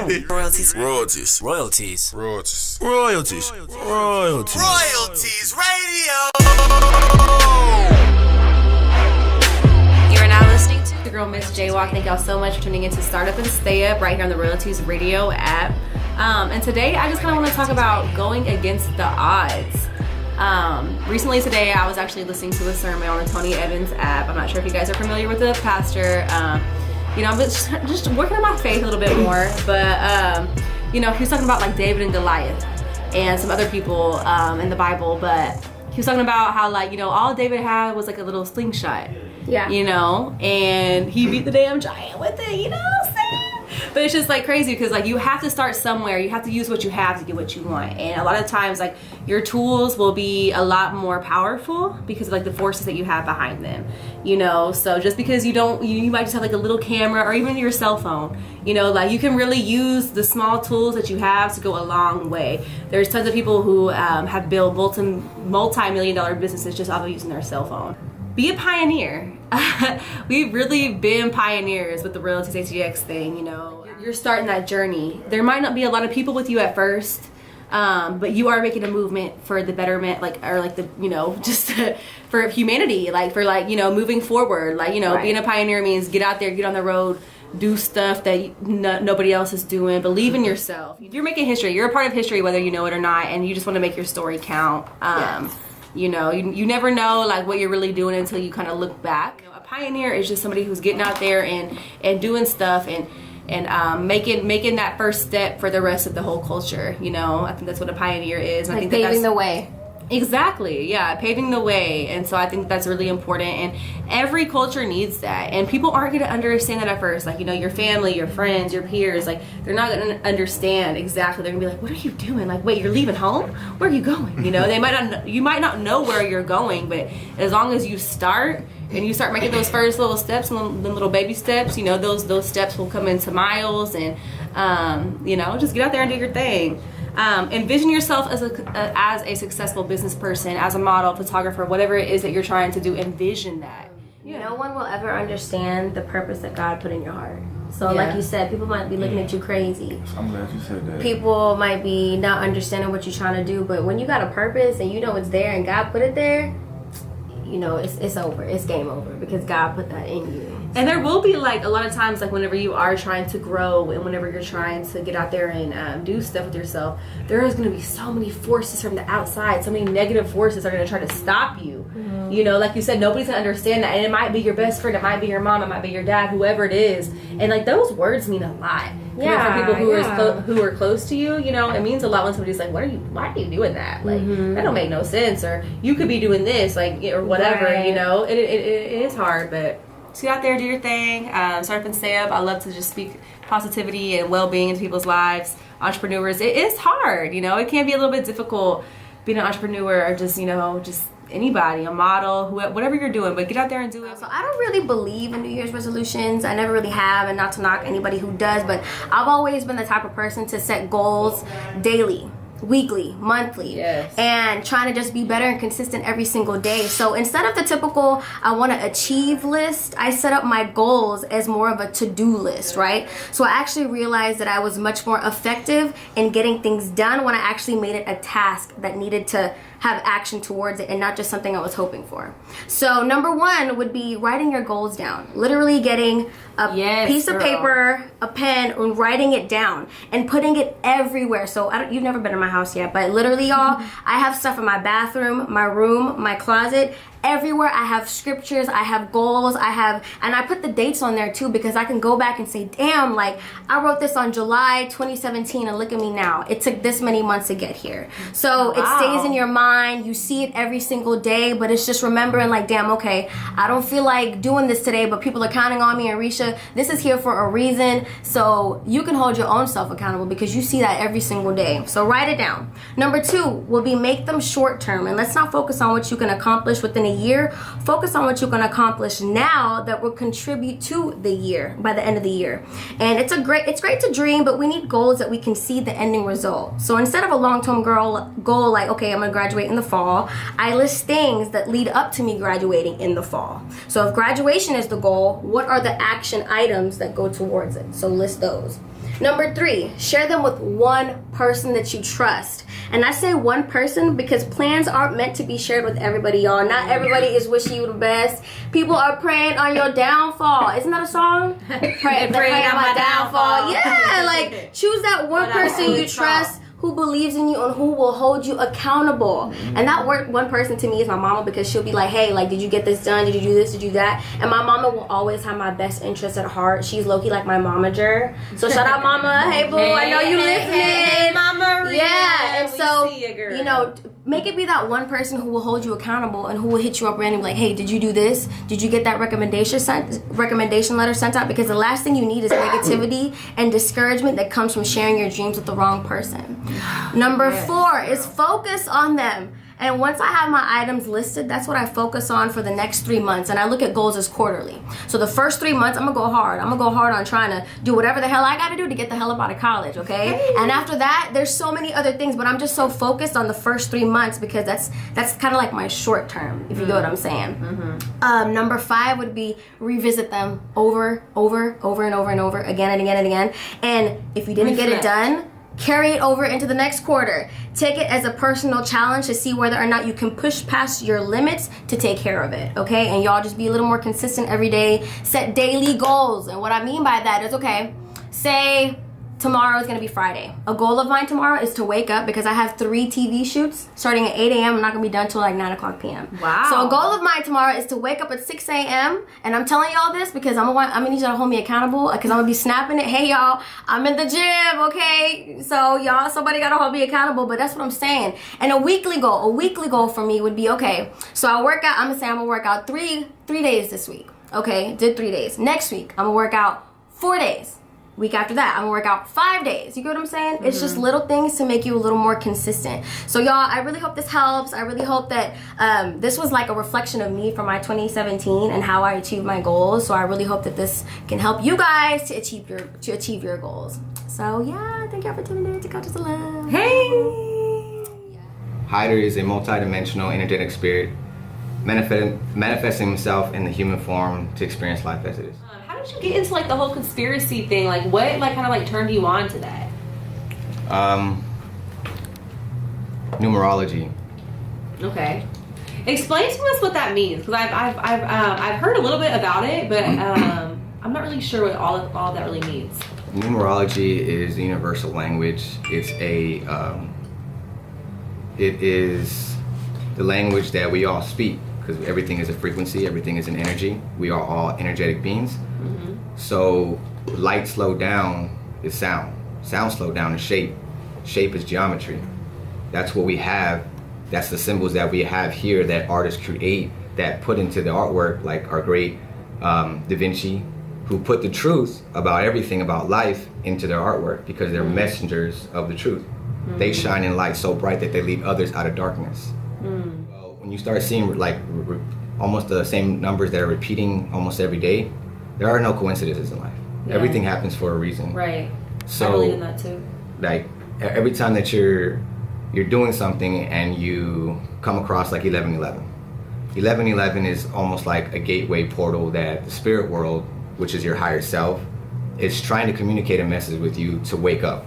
Royalties. Royalties. Royalties. Royalties. Royalties. Royalties. Royalties Radio. You're now listening to the girl Miss Jaywalk. Thank y'all so much for tuning in to Startup and Stay Up right here on the Royalties Radio App. And today I just kind of want to talk about going against the odds. Recently today I was actually listening to a sermon on the Tony Evans app. I'm not sure if you guys are familiar with the pastor. I'm just working on my faith a little bit more. But, he was talking about like David and Goliath and some other people in the Bible. But he was talking about how all David had was like a little slingshot. Yeah. And he beat the damn giant with it, you know what I'm saying? But it's just like crazy because you have to start somewhere. You have to use what you have to get what you want. And a lot of times your tools will be a lot more powerful because of the forces that you have behind them. So just because you might just have a little camera or even your cell phone, you can really use the small tools that you have to go a long way. There's tons of people who have built multi-million-dollar businesses just off of using their cell phone. Be a pioneer. We've really been pioneers with the Royalties ATX thing, You're starting that journey. There might not be a lot of people with you at first, but you are making a movement for the betterment, for humanity, moving forward. Right. Being a pioneer means get out there, get on the road, do stuff that nobody else is doing. Believe in yourself. You're making history. You're a part of history, whether you know it or not, and you just want to make your story count. Yes. You never know what you're really doing until you kind of look back. A pioneer is just somebody who's getting out there and doing stuff and making that first step for the rest of the whole culture. I think that's what a pioneer is. And I think paving the way. Exactly, yeah, paving the way. And so I think that's really important, and every culture needs that, and people aren't going to understand that at first. Your family, your friends, your peers, they're not going to understand exactly. They're going to be like, what are you doing? Wait, you're leaving home? Where are you going? You might not know where you're going, but as long as you start and you start making those first little steps, and the little baby steps, those steps will come into miles, and just get out there and do your thing. Envision yourself as a successful business person, as a model, photographer, whatever it is that you're trying to do. Envision that. Yeah. No one will ever understand the purpose that God put in your heart. So like you said, people might be looking at you crazy. I'm glad you said that. People might be not understanding what you're trying to do, but when you got a purpose and it's there and God put it there, it's over. It's game over because God put that in you. And there will be a lot of times whenever you are trying to grow and whenever you're trying to get out there and do stuff with yourself, there is going to be so many forces from the outside, so many negative forces are going to try to stop you. Mm-hmm. Like you said, nobody's going to understand that, and it might be your best friend, it might be your mom, it might be your dad, whoever it is, and those words mean a lot. For people who are close to you, it means a lot when somebody's like, why are you doing that? That don't make no sense, or you could be doing this, or whatever. Right. It is hard, but just get out there, do your thing, start up and stay up. I love to just speak positivity and well-being into people's lives. Entrepreneurs, it is hard, it can be a little bit difficult being an entrepreneur, or just anybody, a model, whatever you're doing, but get out there and do it. So I don't really believe in New Year's resolutions. I never really have, and not to knock anybody who does, but I've always been the type of person to set goals daily, weekly, monthly, and trying to just be better and consistent every single day. So instead of the typical I want to achieve list, I set up my goals as more of a to-do list, right? So I actually realized that I was much more effective in getting things done when I actually made it a task that needed to have action towards it and not just something I was hoping for. So number one would be writing your goals down. Literally getting a piece of paper, a pen, and writing it down and putting it everywhere. So you've never been in my house yet, but literally, y'all, I have stuff in my bathroom, my room, my closet. Everywhere I have scriptures, I have goals, and I put the dates on there too because I can go back and say, damn, I wrote this on July 2017 and look at me now. It took this many months to get here. So It stays in your mind. You see it every single day, but it's just remembering damn, okay, I don't feel like doing this today, but people are counting on me, and Risha, this is here for a reason. So you can hold your own self accountable because you see that every single day. So write it down. Number two will be make them short term, and let's not focus on what you can accomplish within a a year, focus on what you're going to accomplish now that will contribute to the year by the end of the year. And it's great to dream, but we need goals that we can see the ending result. So instead of a long-term goal like, okay, I'm going to graduate in the fall, I list things that lead up to me graduating in the fall. So if graduation is the goal, what are the action items that go towards it? So list those. Number 3, share them with one person that you trust. And I say one person because plans aren't meant to be shared with everybody, y'all. Not everybody is wishing you the best. People are praying on your downfall. Isn't that a song? Praying on my downfall. Yeah, like choose that one person you trust who believes in you and who will hold you accountable. And that one person to me is my mama, because she'll be like, hey, like, did you get this done? Did you do this? Did you do that? And my mama will always have my best interest at heart. She's low-key like my momager. So shout out mama. Hey, boo, I know you listening. Hey, Mama Maria. Yeah, and so, you, you know, make it be that one person who will hold you accountable and who will hit you up randomly like, hey, did you do this? Did you get that recommendation letter sent out? Because the last thing you need is negativity and discouragement that comes from sharing your dreams with the wrong person. Number 4 is focus on them. And once I have my items listed, that's what I focus on for the next 3 months. And I look at goals as quarterly. So the first 3 months, I'm going to go hard. I'm going to go hard on trying to do whatever the hell I got to do to get the hell up out of college, okay? Hey. And after that, there's so many other things. But I'm just so focused on the first 3 months because that's kind of like my short term, if you get what I'm saying. Mm-hmm. Number 5 would be revisit them over and over, again and again and again. And if you didn't get it done, carry it over into the next quarter. Take it as a personal challenge to see whether or not you can push past your limits to take care of it, okay? And y'all just be a little more consistent every day. Set daily goals. And what I mean by that is, okay, say tomorrow is going to be Friday. A goal of mine tomorrow is to wake up because I have 3 TV shoots starting at 8 a.m. I'm not going to be done till like 9 o'clock p.m. Wow. So a goal of mine tomorrow is to wake up at 6 a.m. And I'm telling y'all this because I'm going to need y'all to hold me accountable because I'm going to be snapping it. Hey, y'all, I'm in the gym, okay? So y'all, somebody got to hold me accountable, but that's what I'm saying. And a weekly goal for me would be, okay, so I work out, I'm going to say I'm going to work out three days this week. Okay, did 3 days. Next week, I'm going to work out 4 days. Week after that, I'm gonna work out 5 days. You get what I'm saying? Mm-hmm. It's just little things to make you a little more consistent. So y'all, I really hope this helps. I really hope that this was like a reflection of me for my 2017 and how I achieved my goals. So I really hope that this can help you guys to achieve your goals. So yeah, thank y'all for tuning in to Couches of Love. Hey! Hyder is a multidimensional energetic spirit manifesting himself in the human form to experience life as it is. How did you get into like the whole conspiracy thing? Like what like kind of like turned you on to that? Numerology. Okay. Explain to us what that means, because I've heard a little bit about it, but I'm not really sure what all that really means. Numerology is the universal language. It's it is the language that we all speak, because everything is a frequency, everything is an energy. We are all energetic beings. Mm-hmm. So light slowed down is sound. Sound slowed down is shape. Shape is geometry. That's what we have. That's the symbols that we have here that artists create, that put into the artwork, like our great Da Vinci, who put the truth about everything about life into their artwork because they're messengers of the truth. Mm-hmm. They shine in light so bright that they lead others out of darkness. Mm. Well, when you start seeing like almost the same numbers that are repeating almost every day, there are no coincidences in life. Yeah. Everything happens for a reason. Right. So, I believe in that too. Like every time that you're doing something and you come across like 1111. 1111 is almost like a gateway portal that the spirit world, which is your higher self, is trying to communicate a message with you to wake up.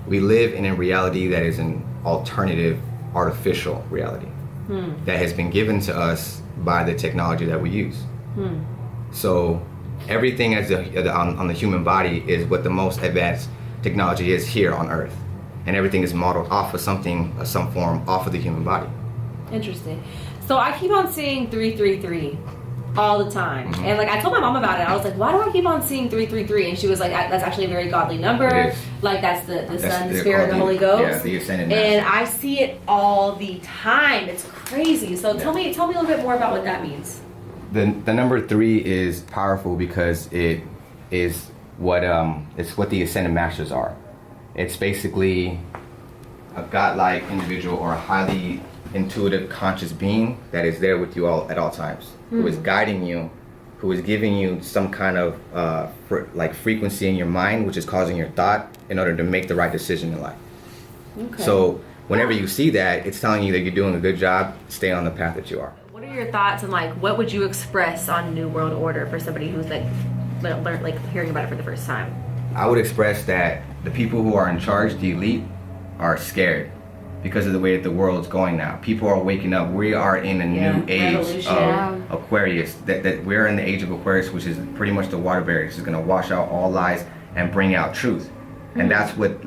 We live in a reality that is an alternative, artificial reality that has been given to us by the technology that we use. So everything on the human body is what the most advanced technology is here on Earth. And everything is modeled off of some form off of the human body. Interesting. So I keep on seeing 333 all the time. Mm-hmm. And like I told my mom about it. I was like, why do I keep on seeing 333? And she was like, that's actually a very godly number. Like that's the Son, the Spirit, and the Holy Ghost. Yeah, the ascended master. And I see it all the time. It's crazy. So tell me a little bit more about what that means. The number 3 is powerful because it is what it's what the ascended masters are. It's basically a godlike individual or a highly intuitive, conscious being that is there with you all at all times, who is guiding you, who is giving you some kind of frequency in your mind, which is causing your thought in order to make the right decision in life. Okay. So whenever you see that, it's telling you that you're doing a good job. Stay on the path that you are. What are your thoughts on like what would you express on New World Order for somebody who's like hearing about it for the first time? I would express that the people who are in charge, the elite, are scared because of the way that the world's going now. People are waking up. We are in a new age of Aquarius. That we're in the age of Aquarius, which is pretty much the water barrier. It's going to wash out all lies and bring out truth. And that's what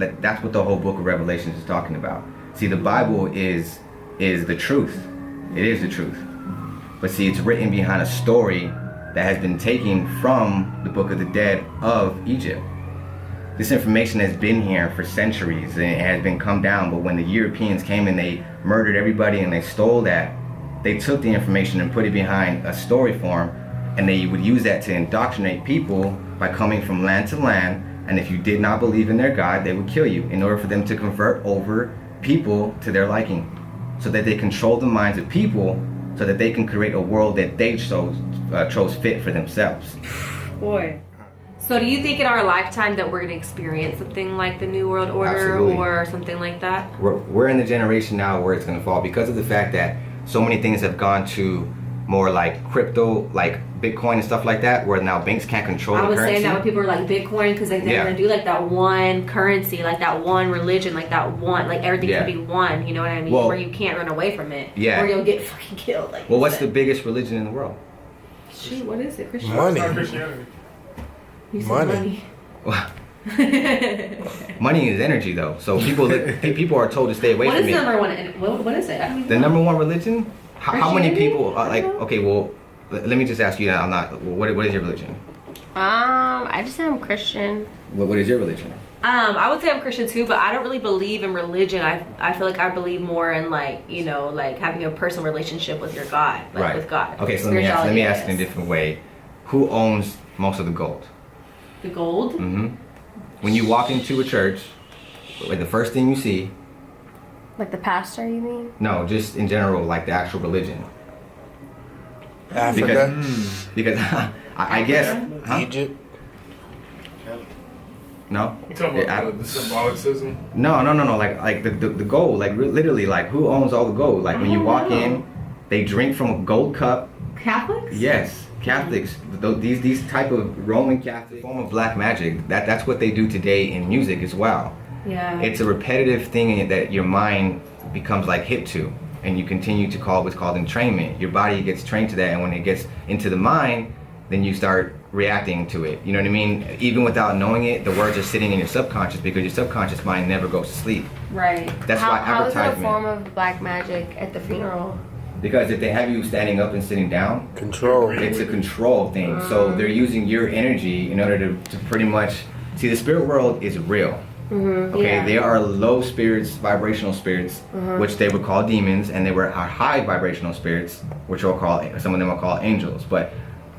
the whole book of Revelations is talking about. See, the Bible is the truth. It is the truth. But see, it's written behind a story that has been taken from the Book of the Dead of Egypt. This information has been here for centuries and it has been come down, but when the Europeans came and they murdered everybody and they stole that, they took the information and put it behind a story form, and they would use that to indoctrinate people by coming from land to land, and if you did not believe in their God, they would kill you in order for them to convert over people to their liking, so that they control the minds of people so that they can create a world that they chose fit for themselves. Boy. So do you think in our lifetime that we're going to experience something like the New World Order? Absolutely. Or something like that? We're in the generation now where it's going to fall because of the fact that so many things have gone to more like crypto, like Bitcoin and stuff like that, where now banks can't control the currency. I was saying that when people are like Bitcoin, because they're going to do like that one currency, like that one religion, like that one, like everything can be one, you know what I mean? Where you can't run away from it. Yeah. Or you'll get fucking killed. Like what's the biggest religion in the world? Shoot, what is it? Christianity. Money. Christianity. Money. Money is energy, though. So people are told to stay away from it. What is number one? What is it? The number one religion? How many people are like? Okay, well, let me just ask you. I'm not. What is your religion? I just say I'm Christian. What is your religion? I would say I'm Christian too, but I don't really believe in religion. I feel like I believe more in like having a personal relationship with your God, like with God. Okay, so let me ask in a different way. Who owns most of the gold? The gold? Mm-hmm. When you walk into a church, the first thing you see. Like the pastor, you mean? No, just in general, like the actual religion. Africa. Because I guess Egypt. No. You talking about the symbolicism? No. Like the gold, like literally, like who owns all the gold? Like when you walk in, they drink from a gold cup. Catholics? Yes, Catholics. These type of Roman Catholic form of black magic. That's what they do today in music as well. Yeah. It's a repetitive thing that your mind becomes like hip to, and you continue to call what's called entrainment. Your body gets trained to that, and when it gets into the mind, then you start reacting to it. You know what I mean? Even without knowing it, the words are sitting in your subconscious because your subconscious mind never goes to sleep. Right. That's why advertisement. How is it a form of black magic at the funeral? Because if they have you standing up and sitting down, control. It's a control thing. So they're using your energy in order to pretty much see the spirit world is real. Mm-hmm, okay, there are low spirits, vibrational spirits, which they would call demons, and there were high vibrational spirits, which are called, some of them are called angels. But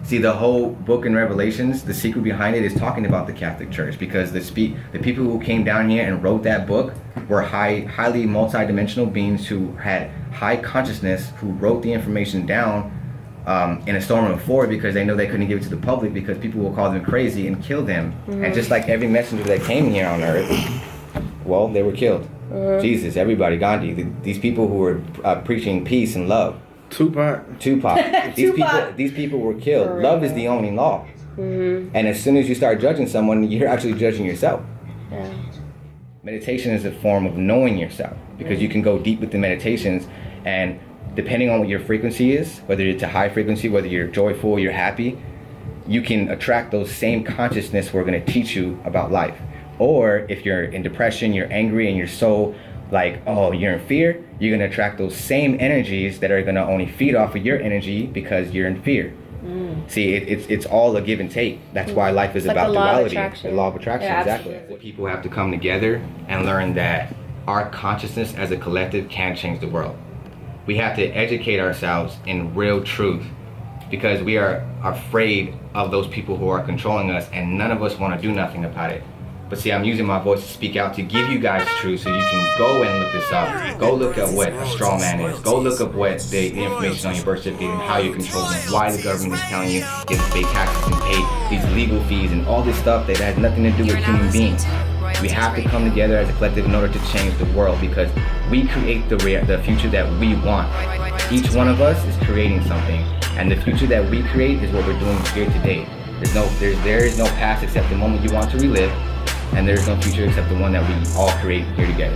see, the whole book in Revelations, the secret behind it is talking about the Catholic Church, because the people who came down here and wrote that book were highly multidimensional beings who had high consciousness, who wrote the information down in a storm of fury because they know they couldn't give it to the public because people will call them crazy and kill them. And just like every messenger that came here on earth, well, they were killed. Jesus, everybody, Gandhi, these people who were preaching peace and love. Tupac. These people were killed. Love is the only law. And as soon as you start judging someone, you're actually judging yourself. Yeah. Meditation is a form of knowing yourself, because you can go deep with the meditations, and depending on what your frequency is, whether it's a high frequency, whether you're joyful, you're happy, you can attract those same consciousness who are going to teach you about life. Or if you're in depression, you're angry, and you're so like, oh, you're in fear, you're going to attract those same energies that are going to only feed off of your energy because you're in fear. See, it's all a give and take. That's why life is about duality. The law of attraction, exactly. People have to come together and learn that our consciousness as a collective can change the world. We have to educate ourselves in real truth, because we are afraid of those people who are controlling us, and none of us want to do nothing about it. But see, I'm using my voice to speak out to give you guys truth, so you can go and look this up. Go look up what a straw man is. Go look up what the information on your birth certificate and how you're controlling it. Why the government is telling you get to pay taxes and pay these legal fees and all this stuff that has nothing to do with human beings. We have to come together as a collective in order to change the world, because we create the future that we want. Each one of us is creating something, and the future that we create is what we're doing here today. There is no past except the moment you want to relive, and there is no future except the one that we all create here together.